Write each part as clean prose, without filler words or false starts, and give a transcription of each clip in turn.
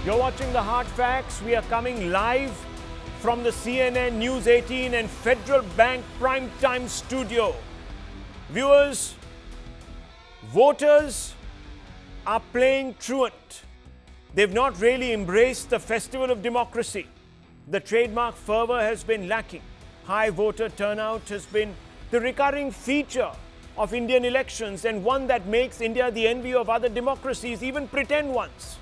You're watching The Hard Facts. We are coming live from the CNN News 18 and Federal Bank Primetime Studio. Viewers, voters are playing truant. They've not really embraced the festival of democracy. The trademark fervor has been lacking. High voter turnout has been the recurring feature of Indian elections and one that makes India the envy of other democracies, even pretend ones.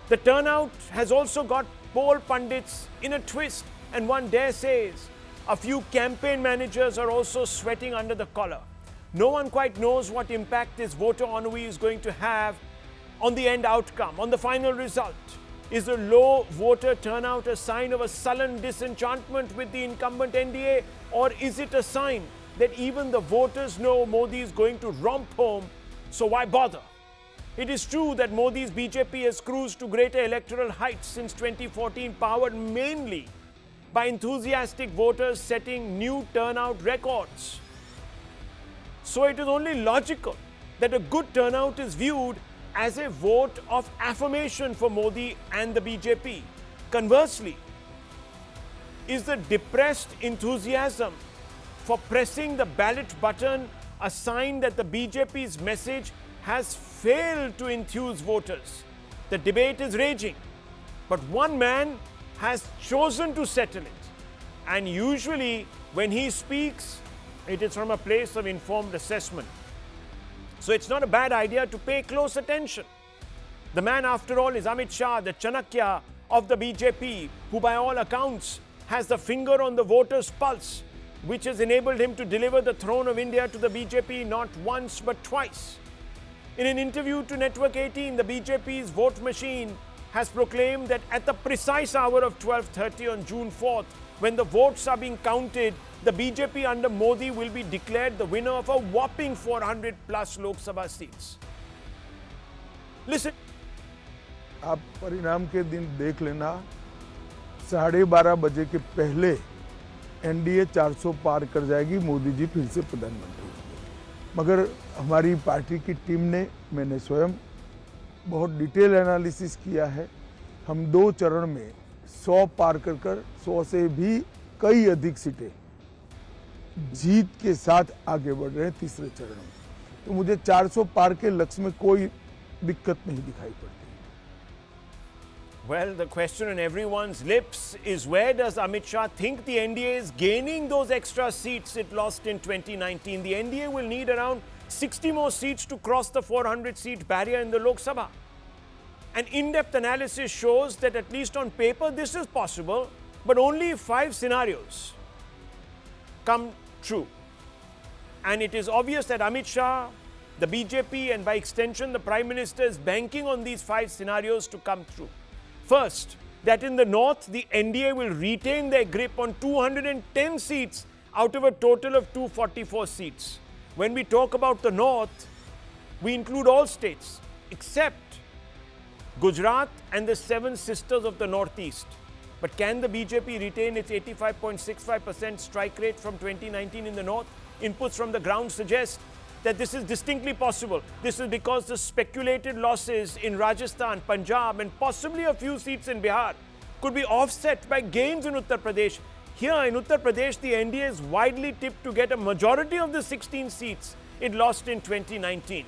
The turnout has also got poll pundits in a twist, and one dare says a few campaign managers are also sweating under the collar. No one quite knows what impact this voter ennui is going to have on the end outcome, on the final result. Is the low voter turnout a sign of a sullen disenchantment with the incumbent NDA, or is it a sign that even the voters know Modi is going to romp home, so why bother? It is true that Modi's BJP has cruised to greater electoral heights since 2014, powered mainly by enthusiastic voters setting new turnout records. So it is only logical that a good turnout is viewed as a vote of affirmation for Modi and the BJP. Conversely, is the depressed enthusiasm for pressing the ballot button a sign that the BJP's message has failed to enthuse voters? The debate is raging, but one man has chosen to settle it. And usually when he speaks, it is from a place of informed assessment. So it's not a bad idea to pay close attention. The man, after all, is Amit Shah, the Chanakya of the BJP, who by all accounts has the finger on the voters' pulse, which has enabled him to deliver the throne of India to the BJP not once but twice. In an interview to Network 18, the BJP's vote machine has proclaimed that at the precise hour of 12:30 on June 4th, when the votes are being counted, the BJP under Modi will be declared the winner of a whopping 400 plus Lok Sabha seats. Listen. आप परिणाम के दिन देख लेना, 12:30 बजे के पहले NDA 400 पार कर जाएगी, मोदी जी फिर से प्रधानमंत्री होंगे। मगर हमारी पार्टी की टीम ने, मैंने स्वयं बहुत डिटेल एनालिसिस किया है। हम 2 चरण में 100 पार कर 100 से भी कई अधिक सीटें जीत के साथ आगे बढ़ रहे हैं तीसरे चरण में। तो मुझे 400 पार के लक्ष्य में कोई दिक्कत नहीं दिखाई पड़ती। Well, the question on everyone's lips is, where does Amit Shah think the NDA is gaining those extra seats it lost in 2019? The NDA will need around 60 more seats to cross the 400-seat barrier in the Lok Sabha. An in-depth analysis shows that at least on paper this is possible, but only if 5 scenarios come true. And it is obvious that Amit Shah, the BJP, and by extension the Prime Minister is banking on these 5 scenarios to come true. First, that in the north, the NDA will retain their grip on 210 seats out of a total of 244 seats. When we talk about the north, we include all states except Gujarat and the 7 sisters of the northeast. But can the BJP retain its 85.65% strike rate from 2019 in the north? Inputs from the ground suggest that this is distinctly possible. This is because the speculated losses in Rajasthan, Punjab, and possibly a few seats in Bihar could be offset by gains in Uttar Pradesh. Here in Uttar Pradesh, the NDA is widely tipped to get a majority of the 16 seats it lost in 2019.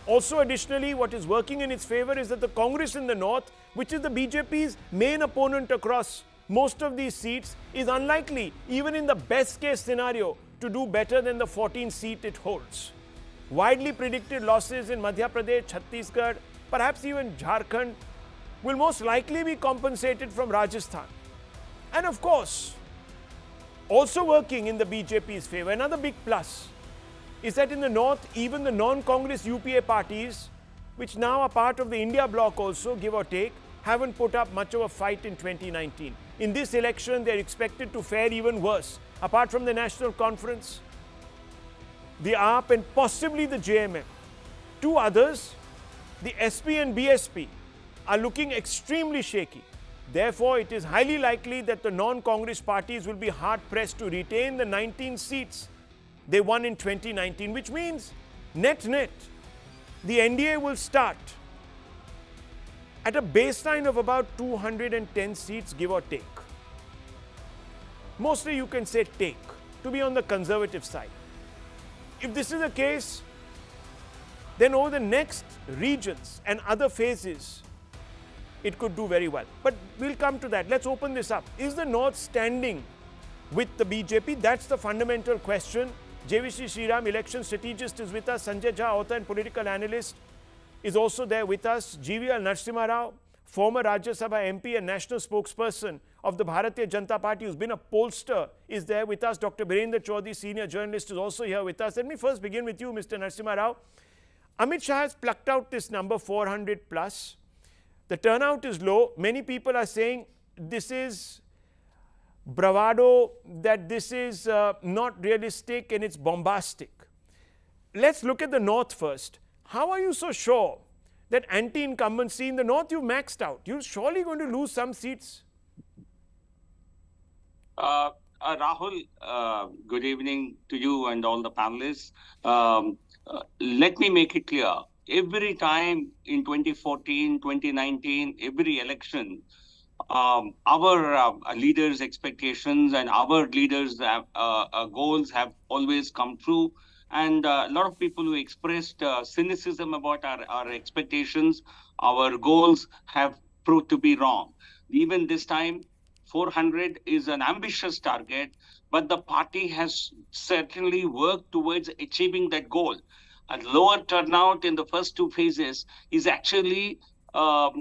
Also, additionally, what is working in its favor is that the Congress in the north, which is the BJP's main opponent across most of these seats, is unlikely, even in the best case scenario, to do better than the 14th seat it holds. Widely predicted losses in Madhya Pradesh, Chhattisgarh, perhaps even Jharkhand, will most likely be compensated from Rajasthan. And of course, also working in the BJP's favor, another big plus is that in the north, even the non-Congress UPA parties, which now are part of the India bloc also, give or take, haven't put up much of a fight in 2019. In this election, they're expected to fare even worse. Apart from the National Conference, the AAP and possibly the JMM, 2 others, the SP and BSP, are looking extremely shaky. Therefore, it is highly likely that the non-Congress parties will be hard-pressed to retain the 19 seats they won in 2019, which means net-net, the NDA will start at a baseline of about 210 seats, give or take. Mostly you can say take, to be on the conservative side. If this is the case, then over the next regions and other phases, it could do very well. But we'll come to that. Let's open this up. Is the North standing with the BJP? That's the fundamental question. JVC Sriram, election strategist, is with us. Sanjay Jha, author and political analyst, is also there with us. GVL Narasimha Rao, former Rajya Sabha MP and national spokesperson of the Bharatiya Janata Party, who's been a pollster, is there with us. Dr. Birendra Chaudhary, senior journalist, is also here with us. Let me first begin with you, Mr. Narasimha Rao. Amit Shah has plucked out this number 400 plus. The turnout is low. Many people are saying this is bravado, that this is not realistic and it's bombastic. Let's look at the North first. How are you so sure that anti-incumbency in the North you've maxed out? You're surely going to lose some seats. Rahul, good evening to you and all the panelists. Let me make it clear. Every time in 2014, 2019, every election, our leaders' expectations and our leaders' goals have always come true. And a lot of people who expressed cynicism about our expectations, our goals have proved to be wrong. Even this time, 400 is an ambitious target, but the party has certainly worked towards achieving that goal. A lower turnout in the first two phases is actually a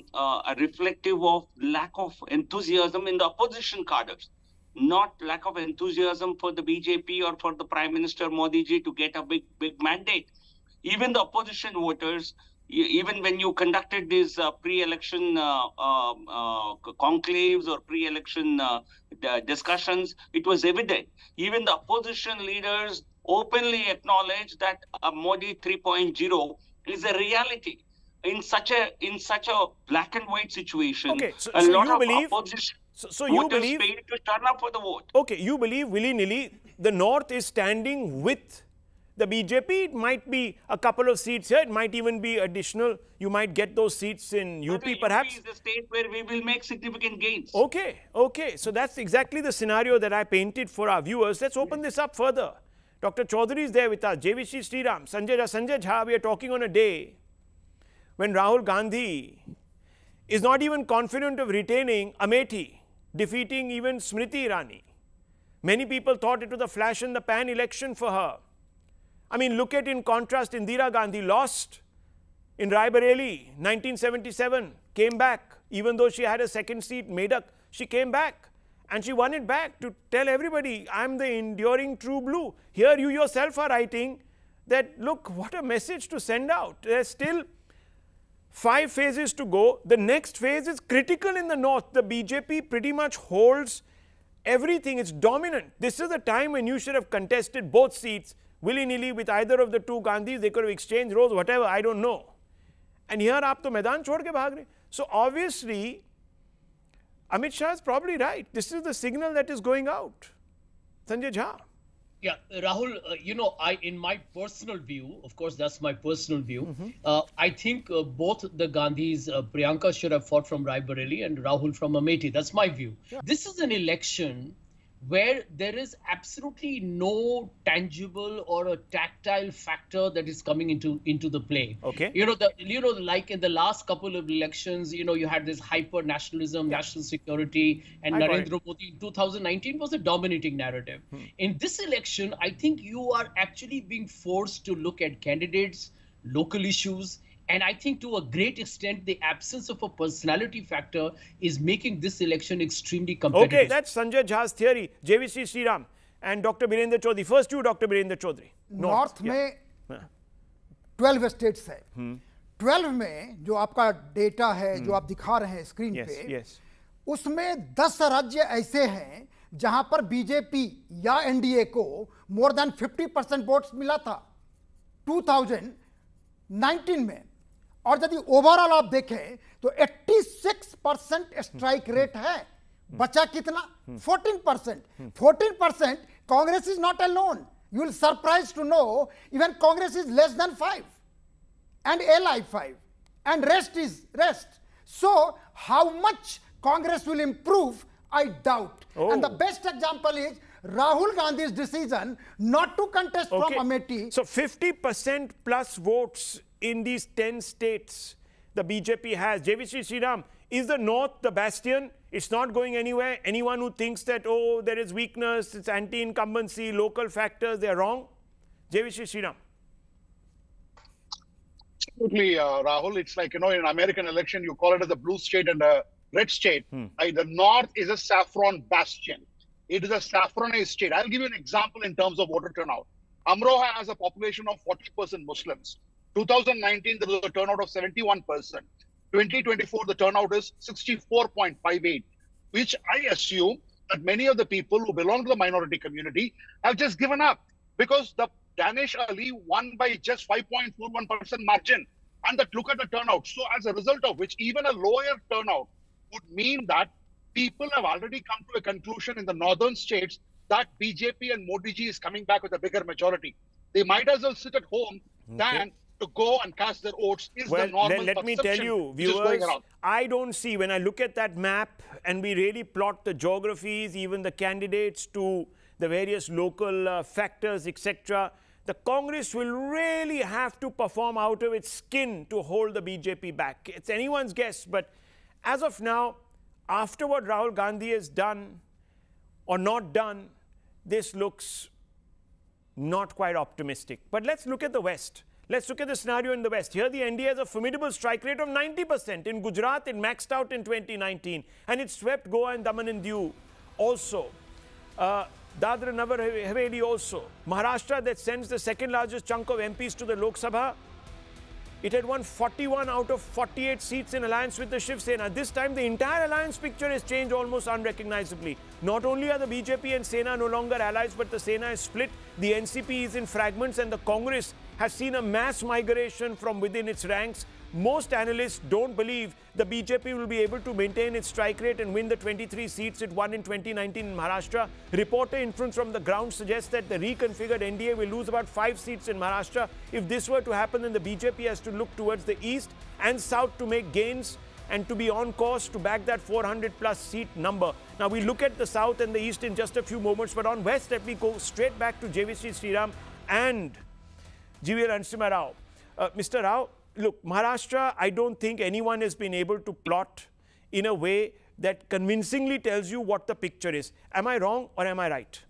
reflective of lack of enthusiasm in the opposition cadres, not lack of enthusiasm for the BJP or for the Prime Minister Modi ji to get a big mandate. Even the opposition voters, even when you conducted these pre-election conclaves or pre-election discussions, it was evident. Even the opposition leaders openly acknowledge that Modi 3.0 is a reality. In such a black and white situation, okay, so a lot you of believe, opposition you voters believe failed to turn up for the vote. Okay, you believe willy-nilly the North is standing with the BJP. It might be a couple of seats here. It might even be additional. You might get those seats in UP, perhaps. UP is a state where we will make significant gains. Okay, okay. So that's exactly the scenario that I painted for our viewers. Let's open this up further. Dr. Chaudhary is there with us. JVC Sriram, Sanjay Jha. We are talking on a day when Rahul Gandhi is not even confident of retaining Amethi, defeating even Smriti Irani. Many people thought it was a flash in the pan election for her. I mean, look at, in contrast, Indira Gandhi lost in Raebareli, 1977, came back. Even though she had a second seat, Medak, she came back. And she won it back to tell everybody, I'm the enduring true blue. Here you yourself are writing that, look, what a message to send out. There's still 5 phases to go. The next phase is critical in the North. The BJP pretty much holds everything. It's dominant. This is the time when you should have contested both seats willy-nilly with either of the two Gandhis. They could have exchanged roles, whatever, I don't know. And here aap to maidan chhod ke bhag rahe. So obviously, Amit Shah is probably right. This is the signal that is going out. Sanjay Jha. Yeah, Rahul, in my personal view, of course, that's my personal view. I think both the Gandhis, Priyanka should have fought from Raebareli and Rahul from Amethi. That's my view. Yeah. This is an election where there is absolutely no tangible or a tactile factor that is coming into the play. Okay. Like in the last couple of elections, you had this hyper nationalism, national security, and Narendra Modi in 2019 was a dominating narrative. In this election, I think you are actually being forced to look at candidates, local issues, and I think to a great extent, the absence of a personality factor is making this election extremely competitive. Okay, that's Sanjay Jha's theory. JVC Sriram and Dr. Birendra Chaudhary. First you, Dr. Birendra Chaudhary. North में 12 states है. 12 में जो आपका data है, जो आप दिखा रहे हैं स्क्रीन पे, उसमें 10 राज्य ऐसे हैं जहां पर बीजेपी या एनडीए को more than 50% वोट्स मिला था 2019 में. और यदि ओवरऑल आप देखें तो 86% स्ट्राइक रेट है. बचा कितना? 14%. 14%. Congress is not alone. You will surprised to know even Congress is less than 5 and LI 5 and rest is rest. So how much Congress will improve, I doubt. And the best example is Rahul Gandhi's decision not to contest from Amethi. So 50% plus votes in these 10 states the BJP has. JVC Sriram, is the North the bastion? It's not going anywhere. Anyone who thinks that, oh, there is weakness, it's anti-incumbency, local factors, they're wrong. JVC Sriram. Absolutely, Rahul. It's like, in an American election, you call it as a blue state and a red state. The North is a saffron bastion. It is a saffronized state. I'll give you an example in terms of voter turnout. Amroha has a population of 40% Muslims. 2019, there was a turnout of 71%. 2024, the turnout is 64.58, which I assume that many of the people who belong to the minority community have just given up because the Danish Ali won by just 5.41% margin. And look at the turnout. So as a result of which, even a lower turnout would mean that people have already come to a conclusion in the northern states that BJP and Modi ji is coming back with a bigger majority. They might as well sit at home than to go and cast their votes. Let me tell you, viewers, I don't see, when I look at that map and we really plot the geographies, even the candidates to the various local factors, etc., the Congress will really have to perform out of its skin to hold the BJP back. It's anyone's guess, but as of now, after what Rahul Gandhi has done or not done, this looks not quite optimistic. But let's look at the West. Let's look at the scenario in the West. Here, the NDA has a formidable strike rate of 90%. In Gujarat, it maxed out in 2019, and it swept Goa and Daman and Diu also. Dadra and Nagar Haveli also. Maharashtra, that sends the second largest chunk of MPs to the Lok Sabha. It had won 41 out of 48 seats in alliance with the Shiv Sena. This time, the entire alliance picture has changed almost unrecognizably. Not only are the BJP and Sena no longer allies, but the Sena is split, the NCP is in fragments, and the Congress has seen a mass migration from within its ranks. Most analysts don't believe the BJP will be able to maintain its strike rate and win the 23 seats it won in 2019 in Maharashtra. Reporter inference from the ground suggests that the reconfigured NDA will lose about 5 seats in Maharashtra. If this were to happen, then the BJP has to look towards the east and south to make gains and to be on course to back that 400-plus seat number. Now, we look at the south and the east in just a few moments, but on west, let me go straight back to JVC Sriram and GVL Narasimha Rao. Mr. Rao, look, Maharashtra, I don't think anyone has been able to plot in a way that convincingly tells you what the picture is. Am I wrong or am I right?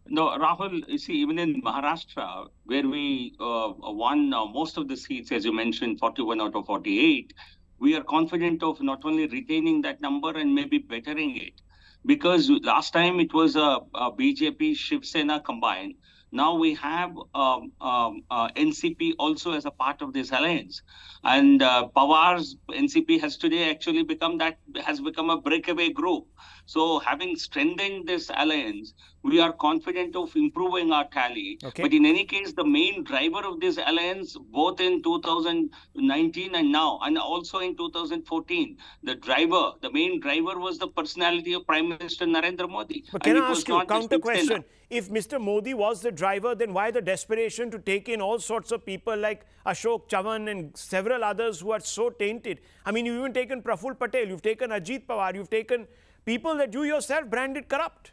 No, Rahul, you see, even in Maharashtra, where we won most of the seats, as you mentioned, 41 out of 48, we are confident of not only retaining that number and maybe bettering it. Because last time it was a BJP Shiv Sena combined. Now we have NCP also as a part of this alliance. And Pawar's NCP has today actually become a breakaway group. So having strengthened this alliance, we are confident of improving our tally. Okay. But in any case, the main driver of this alliance, both in 2019 and now, and also in 2014, the main driver was the personality of Prime Minister Narendra Modi. But can I ask you a counter question? If Mr. Modi was the driver, then why the desperation to take in all sorts of people like Ashok Chavan and several others who are so tainted? I mean, you've even taken Praful Patel, you've taken Ajit Pawar, you've taken people that you yourself branded corrupt.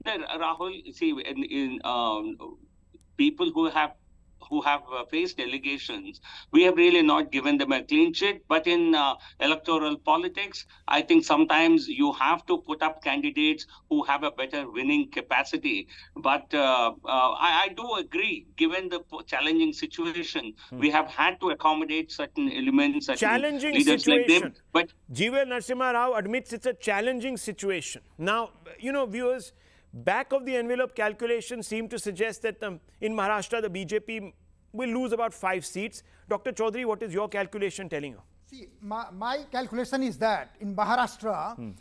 Rahul, see, in people who have faced allegations, we have really not given them a clean sheet. But in electoral politics, I think sometimes you have to put up candidates who have a better winning capacity. But I do agree, given the challenging situation, we have had to accommodate certain elements, certain challenging leaders situation. like them. But GVL Narasimha Rao admits it's a challenging situation. Now, you know, viewers, back of the envelope calculations seem to suggest that in Maharashtra, the BJP will lose about 5 seats. Dr. Chaudhary, what is your calculation telling you? See, my calculation is that in Maharashtra,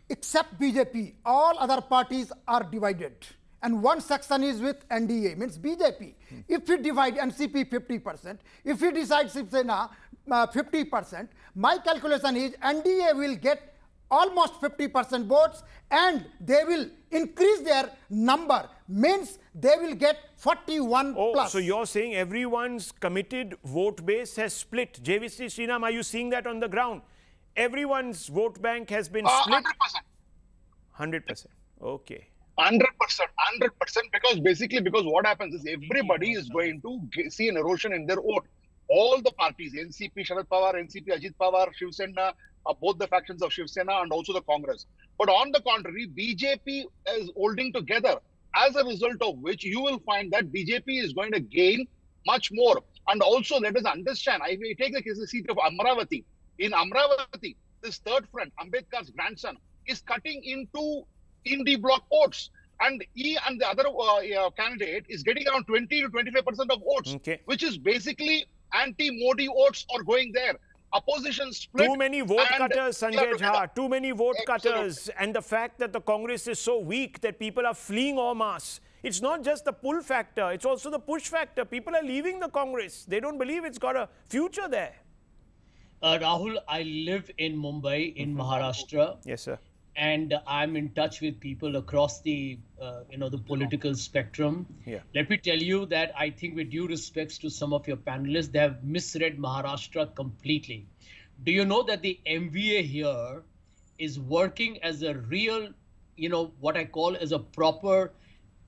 except BJP, all other parties are divided. And one section is with NDA, means BJP. If we divide NCP 50%, if we decide Shiv Sena 50%, my calculation is NDA will get almost 50% votes, and they will increase their number, means they will get 41 plus. So you're saying everyone's committed vote base has split. JVC Srinam, are you seeing that on the ground? Everyone's vote bank has been split? 100%. 100%. Okay. 100%, because what happens is everybody is going to see an erosion in their vote. All the parties, NCP, Sharad Pawar, NCP, Ajit Pawar, Shiv Sena, both the factions of Shiv Sena and also the Congress. But on the contrary, BJP is holding together, as a result of which you will find that BJP is going to gain much more. And also let us understand, I may take the seat of Amravati. In Amravati, this third front, Ambedkar's grandson, is cutting into Indie block votes, and he and the other candidate is getting around 20 to 25% of votes, which is basically anti-Modi votes are going there. Opposition split. Too many vote cutters, Sanjay Jha. Too many vote cutters, and the fact that the Congress is so weak that people are fleeing en masse. It's not just the pull factor; it's also the push factor. People are leaving the Congress. They don't believe it's got a future there. Rahul, I live in Mumbai, in Maharashtra. Yes, sir. And I'm in touch with people across the, the political spectrum. Yeah. Let me tell you that I think, with due respects to some of your panelists, they have misread Maharashtra completely. Do you know that the MVA here is working as a real, what I call as a proper,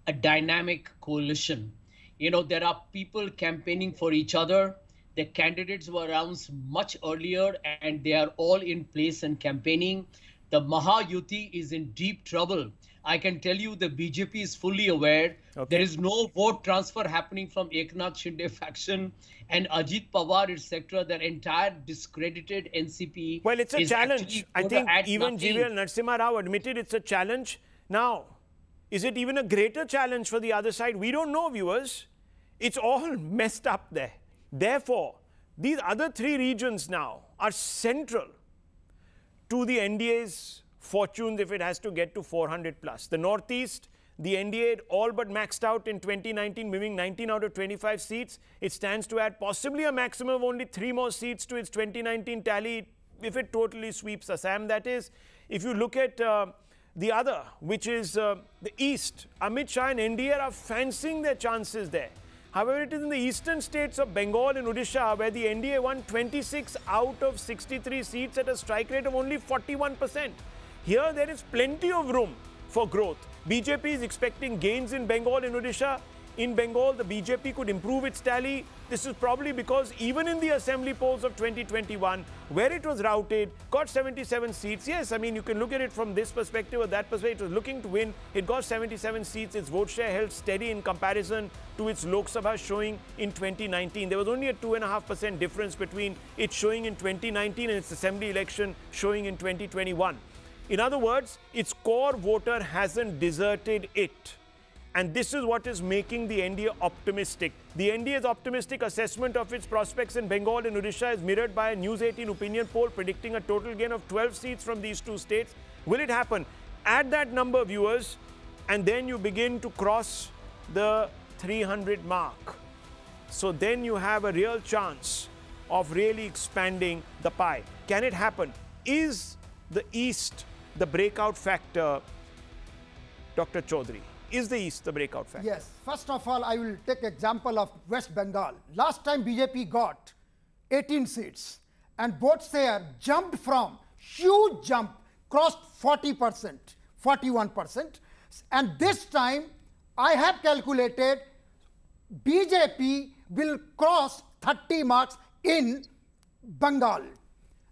a dynamic coalition? There are people campaigning for each other. The candidates were announced much earlier, and they are all in place and campaigning. The Mahayuti is in deep trouble. I can tell you the BJP is fully aware. There is no vote transfer happening from Eknath Shinde faction and Ajit Pawar, etc. Their entire discredited NCP. Well, it's a challenge. I think even GVL Narasimha Rao admitted it's a challenge. Now, is it even a greater challenge for the other side? We don't know, viewers. It's all messed up there. Therefore, these other three regions now are central to the NDA's fortunes if it has to get to 400 plus. The Northeast, the NDA all but maxed out in 2019, moving 19 out of 25 seats. It stands to add possibly a maximum of only 3 more seats to its 2019 tally if it totally sweeps Assam, that is. If you look at the other, which is the East, Amit Shah and NDA are fancying their chances there. However, it is in the eastern states of Bengal and Odisha where the NDA won 26 out of 63 seats at a strike rate of only 41%. Here, there is plenty of room for growth. BJP is expecting gains in Bengal and Odisha. In Bengal, the BJP could improve its tally. This is probably because even in the assembly polls of 2021, where it was routed, got 77 seats. Yes, I mean, you can look at it from this perspective or that perspective. It was looking to win. It got 77 seats. Its vote share held steady in comparison to its Lok Sabha showing in 2019. There was only a 2.5% difference between its showing in 2019 and its assembly election showing in 2021. In other words, its core voter hasn't deserted it. And this is what is making the NDA optimistic. The NDA's optimistic assessment of its prospects in Bengal and Odisha is mirrored by a News18 opinion poll predicting a total gain of 12 seats from these two states. Will it happen? Add that number, viewers, and then you begin to cross the 300 mark. So then you have a real chance of really expanding the pie. Can it happen? Is the East the breakout factor, Dr. Chaudhary? Is the East the breakout factor? Yes. First of all, I will take example of West Bengal. Last time BJP got 18 seats and vote share jumped from huge jump, crossed 40%, 41%. And this time, I have calculated BJP will cross 30 marks in Bengal.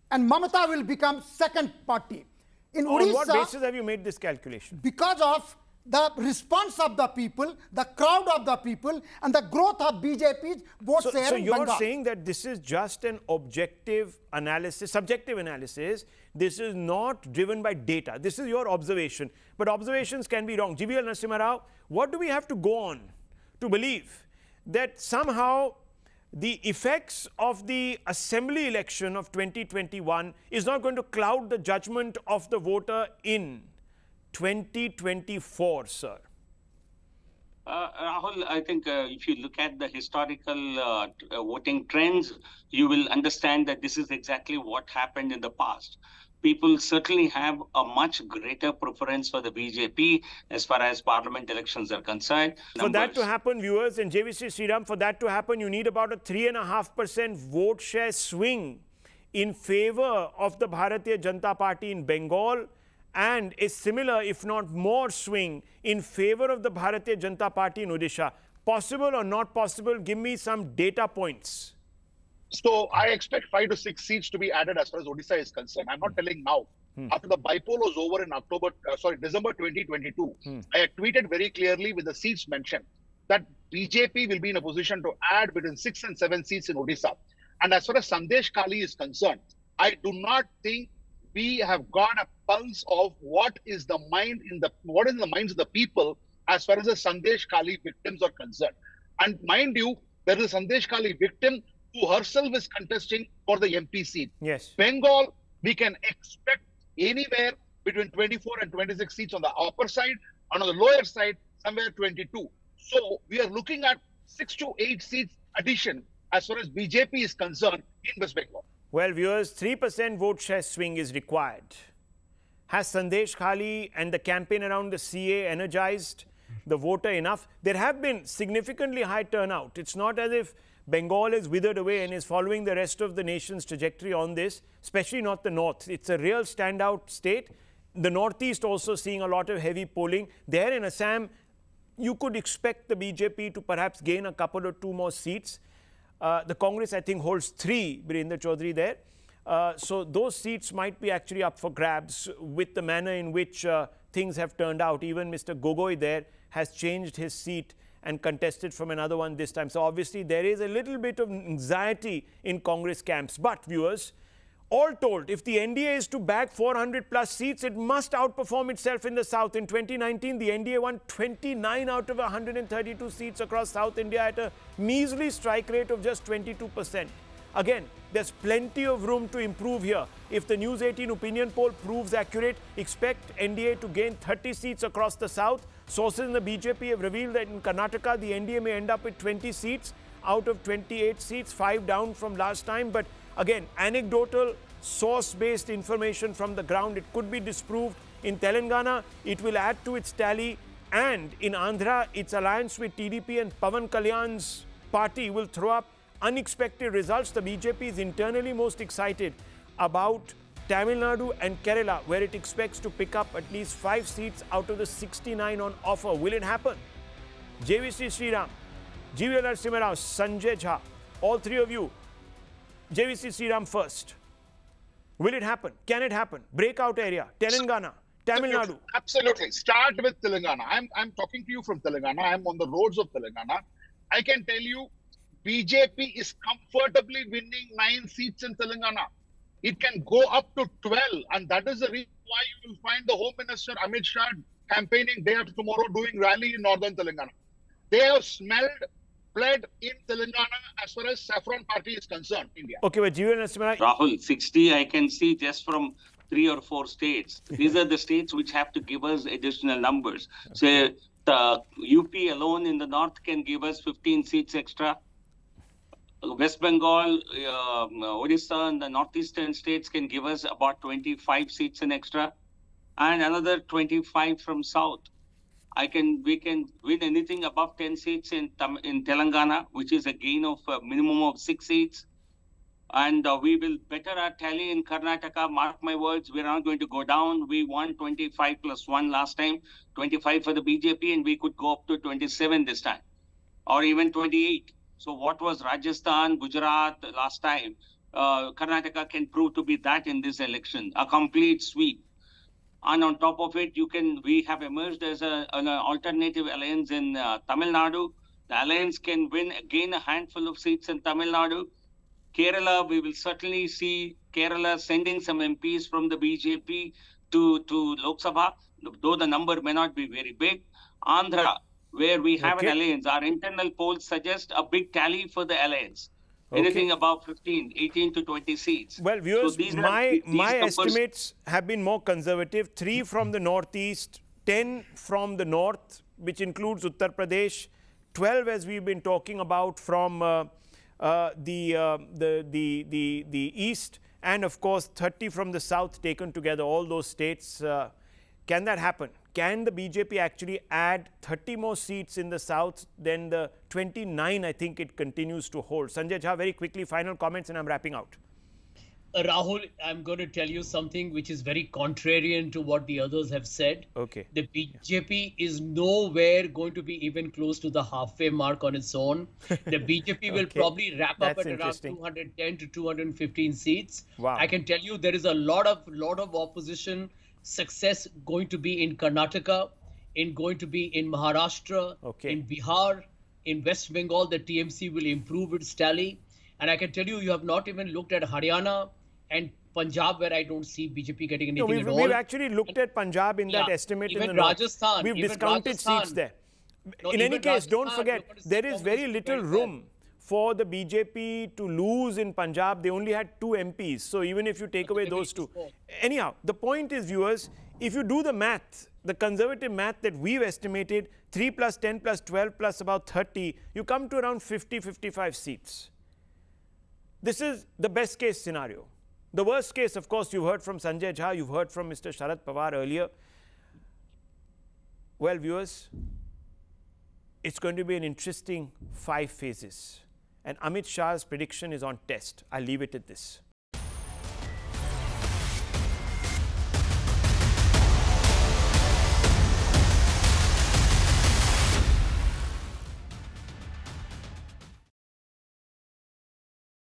And Mamata will become second party. In Odisha, on what basis have you made this calculation? Because of the response of the people, the crowd of the people, and the growth of BJP's vote share in Bengal. So you're saying that this is just an objective analysis, subjective analysis. This is not driven by data. This is your observation. But observations can be wrong. GVL Narasimha Rao, what do we have to go on to believe that somehow the effects of the assembly election of 2021 is not going to cloud the judgment of the voter in 2024, sir? Rahul, I think if you look at the historical voting trends, you will understand that this is exactly what happened in the past. people certainly have a much greater preference for the BJP as far as parliament elections are concerned. For that to happen, viewers, and JVC Sriram, for that to happen, you need about a 3.5% vote share swing in favor of the Bharatiya Janata Party in Bengal, and a similar, if not more, swing in favor of the Bharatiya Janata Party in Odisha. Possible or not possible? Give me some data points. So I expect 5 to 6 seats to be added as far as Odisha is concerned. I'm not telling now. After the bipoll was over in December 2022, I had tweeted very clearly with the seats mentioned that BJP will be in a position to add between 6 and 7 seats in Odisha. And as far as Sandesh Kali is concerned, I do not think we have got a pulse of what is in the minds of the people as far as the Sandesh Kali victims are concerned. And mind you, there is a Sandesh Kali victim who herself is contesting for the MP seat. Yes. Bengal, we can expect anywhere between 24 and 26 seats on the upper side, and on the lower side, somewhere 22. So we are looking at 6 to 8 seats addition as far as BJP is concerned in West Bengal. Well, viewers, 3% vote share swing is required. Has Sandesh Kali and the campaign around the CA energized the voter enough? There have been significantly high turnout. It's not as if Bengal is withered away and is following the rest of the nation's trajectory on this, especially not the north. It's a real standout state. The northeast also seeing a lot of heavy polling. There in Assam, you could expect the BJP to perhaps gain a couple or 2 more seats. The Congress, I think, holds 3, Birendra Chaudhary there. So those seats might be actually up for grabs with the manner in which things have turned out. Even Mr. Gogoi there has changed his seat and contested from another one this time. So obviously there is a little bit of anxiety in Congress camps. But viewers, all told, if the NDA is to bag 400 plus seats, it must outperform itself in the south. In 2019, the NDA won 29 out of 132 seats across South India at a measly strike rate of just 22%. Again, there's plenty of room to improve here. If the News18 opinion poll proves accurate, expect NDA to gain 30 seats across the south. Sources in the BJP have revealed that in Karnataka, the NDA may end up with 20 seats out of 28 seats, 5 down from last time. But again, anecdotal, source-based information from the ground. It could be disproved. In Telangana, it will add to its tally. And in Andhra, its alliance with TDP and Pawan Kalyan's party will throw up unexpected results. The BJP is internally most excited about Tamil Nadu and Kerala, where it expects to pick up at least 5 seats out of the 69 on offer. Will it happen? JVC Sriram, GV Narasimha Rao, Sanjay Jha, all 3 of you. JVC Sriram first. Will it happen? Can it happen? Breakout area, Telangana, Tamil Nadu. Absolutely. Start with Telangana. I'm talking to you from Telangana. I'm on the roads of Telangana. I can tell you, BJP is comfortably winning 9 seats in Telangana. It can go up to 12, and that is the reason why you will find the Home Minister Amit Shah campaigning day after tomorrow, doing rally in northern Telangana. They have smelled blood in Telangana as far as Saffron Party is concerned, India. Okay, but Rahul, 60 I can see just from 3 or 4 states. These are the states which have to give us additional numbers. So the UP alone in the north can give us 15 seats extra. West Bengal, Odisha and the northeastern states can give us about 25 seats in extra, and another 25 from south. We can win anything above 10 seats in Telangana, which is a gain of a minimum of 6 seats. And we will better our tally in Karnataka. Mark my words, we're not going to go down. We won 25 plus 1 last time, 25 for the BJP, and we could go up to 27 this time, or even 28. So what was Rajasthan, Gujarat last time? Karnataka can prove to be that in this election, a complete sweep. And on top of it, we have emerged as an alternative alliance in Tamil Nadu. The alliance can win again a handful of seats in Tamil Nadu. Kerala, we will certainly see Kerala sending some MPs from the BJP to Lok Sabha, though the number may not be very big. Andhra, where we have an alliance, our internal polls suggest a big tally for the alliance. Anything above 15, 18 to 20 seats. Well, viewers, so my estimates have been more conservative. 3 from the northeast, 10 from the north, which includes Uttar Pradesh, 12 as we've been talking about from the east, and of course 30 from the south taken together, all those states. Can that happen? Can the BJP actually add 30 more seats in the south than the 29 I think it continues to hold? Sanjay Jha, very quickly, final comments and I'm wrapping out. Rahul, I'm going to tell you something which is very contrarian to what the others have said. Okay. The BJP is nowhere going to be even close to the halfway mark on its own. The BJP will probably wrap up at around 210 to 215 seats. Wow. I can tell you there is a lot of opposition success going to be in Karnataka, going to be in Maharashtra, in Bihar, in West Bengal. The TMC will improve its tally. And I can tell you, you have not even looked at Haryana and Punjab, where I don't see BJP getting anything at all. We've actually looked at Punjab in that estimate in the Rajasthan, north. We've discounted seats there. In any case, don't forget, there is very little room for the BJP to lose in Punjab. They only had 2 MPs. So even if you take away those 2. Anyhow, the point is, viewers, if you do the math, the conservative math that we've estimated, 3 plus 10 plus 12 plus about 30, you come to around 50, 55 seats. This is the best case scenario. The worst case, of course, you've heard from Sanjay Jha, you've heard from Mr. Sharad Pawar earlier. Well, viewers, it's going to be an interesting 5 phases. And Amit Shah's prediction is on test. I'll leave it at this.